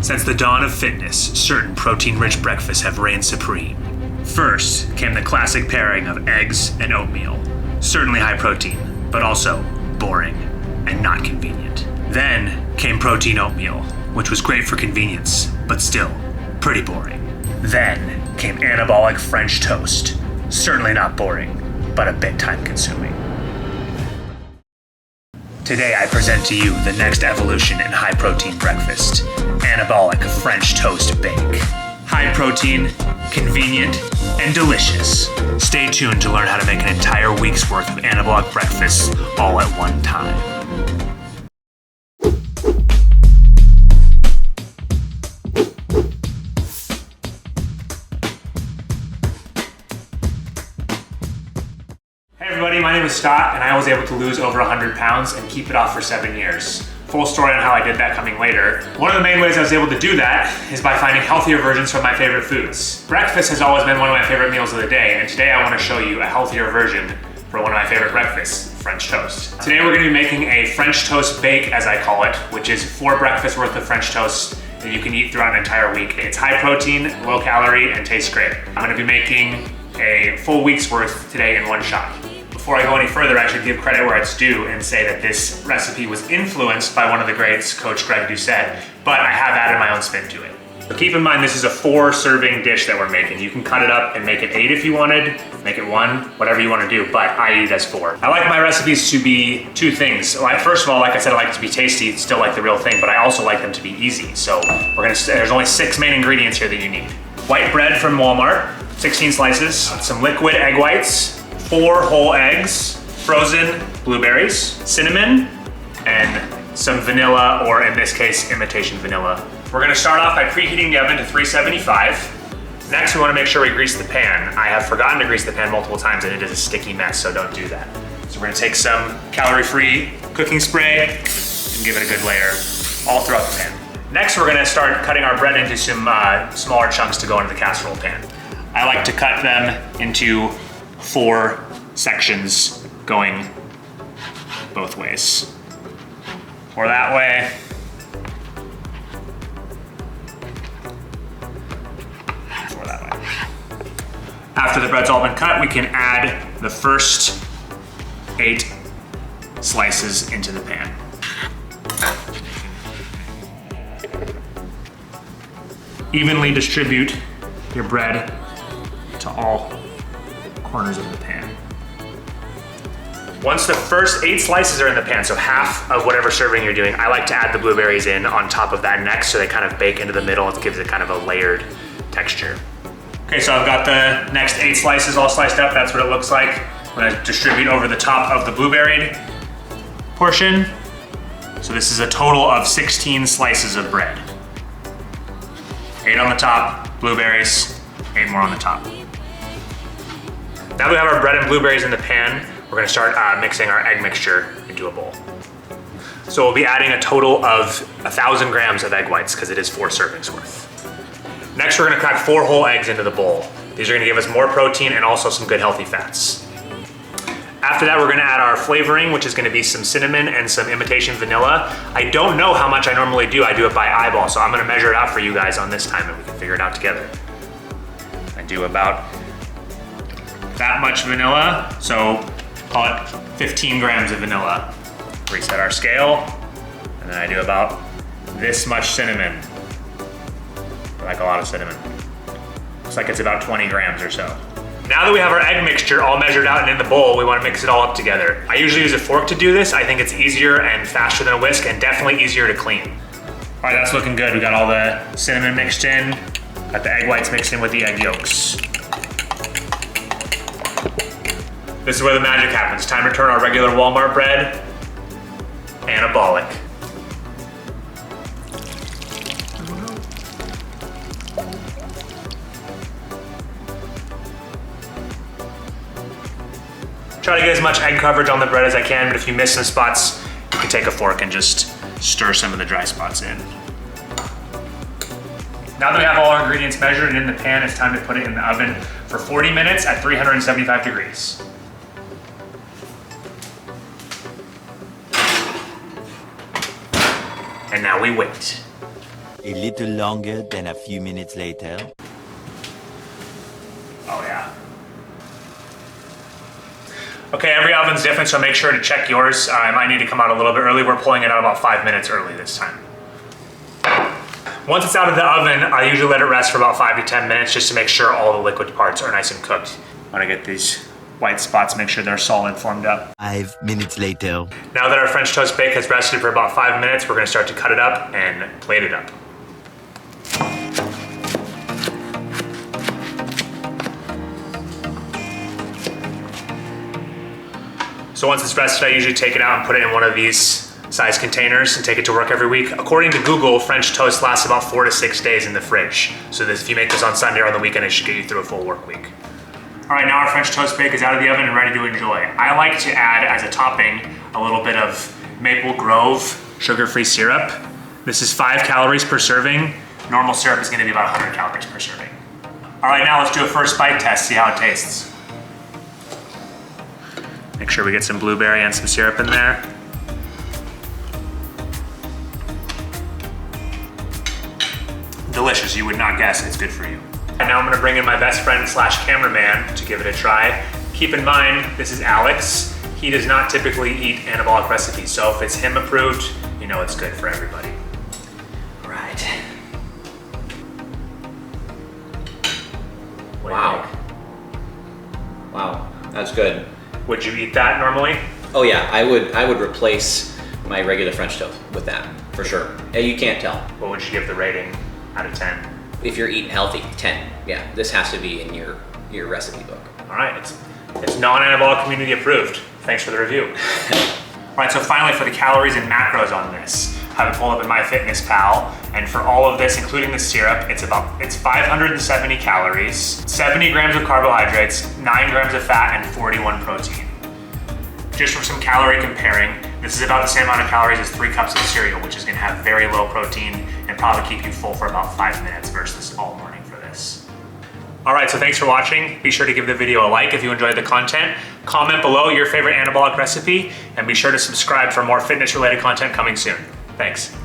Since the dawn of fitness, certain protein-rich breakfasts have reigned supreme. First came the classic pairing of eggs and oatmeal. Certainly high protein, but also boring and not convenient. Then came protein oatmeal, which was great for convenience, but still pretty boring. Then came anabolic French toast. Certainly not boring, but a bit time-consuming. Today I present to you the next evolution in high-protein breakfast, anabolic French toast bake. High protein, convenient, and delicious. Stay tuned to learn how to make an entire week's worth of anabolic breakfasts all at one time. Hey everybody, my name is Scott, and I was able to lose over 100 pounds and keep it off for 7 years. Full story on how I did that coming later. One of the main ways I was able to do that is by finding healthier versions from my favorite foods. Breakfast has always been one of my favorite meals of the day, and today I want to show you a healthier version for one of my favorite breakfasts, French toast. Today we're going to be making a French toast bake, as I call it, which is 4 breakfasts worth of French toast that you can eat throughout an entire week. It's high protein, low calorie, and tastes great. I'm going to be making a full week's worth today in one shot. Before I go any further, I should give credit where it's due and say that this recipe was influenced by one of the greats, Coach Greg Doucette, but I have added my own spin to it. So keep in mind, this is a 4-serving dish that we're making. You can cut it up and make it 8 if you wanted, make it 1, whatever you want to do, but I eat it as 4. I like my recipes to be 2 things. First of all, like I said, I like it to be tasty, still like the real thing, but I also like them to be easy. So there's only 6 main ingredients here that you need. White bread from Walmart, 16 slices, some liquid egg whites, 4 whole eggs, frozen blueberries, cinnamon, and some vanilla, or in this case, imitation vanilla. We're gonna start off by preheating the oven to 375. Next, we wanna make sure we grease the pan. I have forgotten to grease the pan multiple times and it is a sticky mess, so don't do that. So we're gonna take some calorie-free cooking spray and give it a good layer all throughout the pan. Next, we're gonna start cutting our bread into some smaller chunks to go into the casserole pan. I like to cut them into 4 sections going both ways. 4 that way. 4 that way. After the bread's all been cut, we can add the first 8 slices into the pan. Evenly distribute your bread to all corners of the pan. Once the first 8 slices are in the pan, so half of whatever serving you're doing, I like to add the blueberries in on top of that next so they kind of bake into the middle. It gives it kind of a layered texture. Okay, so I've got the next 8 slices all sliced up. That's what it looks like. I'm gonna distribute over the top of the blueberried portion. So this is a total of 16 slices of bread. 8 on the top, blueberries, 8 more on the top. Now that we have our bread and blueberries in the pan, we're gonna start mixing our egg mixture into a bowl. So we'll be adding a total of 1,000 grams of egg whites because it is 4 servings worth. Next, we're gonna crack 4 whole eggs into the bowl. These are gonna give us more protein and also some good healthy fats. After that, we're gonna add our flavoring, which is gonna be some cinnamon and some imitation vanilla. I don't know how much I normally do. I do it by eyeball, so I'm gonna measure it out for you guys on this time and we can figure it out together. I do about that much vanilla, so call it 15 grams of vanilla. Reset our scale, and then I do about this much cinnamon. I like a lot of cinnamon. Looks like it's about 20 grams or so. Now that we have our egg mixture all measured out and in the bowl, we want to mix it all up together. I usually use a fork to do this. I think it's easier and faster than a whisk and definitely easier to clean. All right, that's looking good. We got all the cinnamon mixed in, got the egg whites mixed in with the egg yolks. This is where the magic happens. Time to turn our regular Walmart bread anabolic. Try to get as much egg coverage on the bread as I can, but if you miss some spots, you can take a fork and just stir some of the dry spots in. Now that we have all our ingredients measured and in the pan, it's time to put it in the oven for 40 minutes at 375 degrees. And now we wait. A little longer than a few minutes later. Oh yeah. Okay, every oven's different, so make sure to check yours. It might need to come out a little bit early. We're pulling it out about 5 minutes early this time. Once it's out of the oven, I usually let it rest for about 5 to 10 minutes just to make sure all the liquid parts are nice and cooked. I want to get these white spots, make sure they're solid formed up. 5 minutes later. Now that our French toast bake has rested for about 5 minutes, we're gonna start to cut it up and plate it up. So once it's rested, I usually take it out and put it in one of these size containers and take it to work every week. According to Google, French toast lasts about 4 to 6 days in the fridge. So that if you make this on Sunday or on the weekend, it should get you through a full work week. All right, now our French toast bake is out of the oven and ready to enjoy. I like to add as a topping a little bit of Maple Grove sugar-free syrup. This is 5 calories per serving. Normal syrup is gonna be about 100 calories per serving. All right, now let's do a first bite test, see how it tastes. Make sure we get some blueberry and some syrup in there. Delicious, you would not guess it's good for you. And now I'm gonna bring in my best friend slash cameraman to give it a try. Keep in mind, this is Alex. He does not typically eat anabolic recipes, so if it's him approved, you know it's good for everybody. All right. What do you Wow. think? Wow, that's good. Would you eat that normally? Oh yeah, I would replace my regular French toast with that, for sure. And you can't tell. What would you give the rating out of 10? If you're eating healthy, 10. Yeah, this has to be in your recipe book. All right, it's non-anabolic community approved. Thanks for the review. All right, so finally for the calories and macros on this, I have it pulled up in MyFitnessPal, and for all of this, including the syrup, it's 570 calories, 70 grams of carbohydrates, 9 grams of fat, and 41 protein. Just for some calorie comparing, this is about the same amount of calories as 3 cups of cereal, which is gonna have very low protein and probably keep you full for about 5 minutes versus all morning for this. All right, so thanks for watching. Be sure to give the video a like if you enjoyed the content. Comment below your favorite anabolic recipe, and be sure to subscribe for more fitness-related content coming soon. Thanks.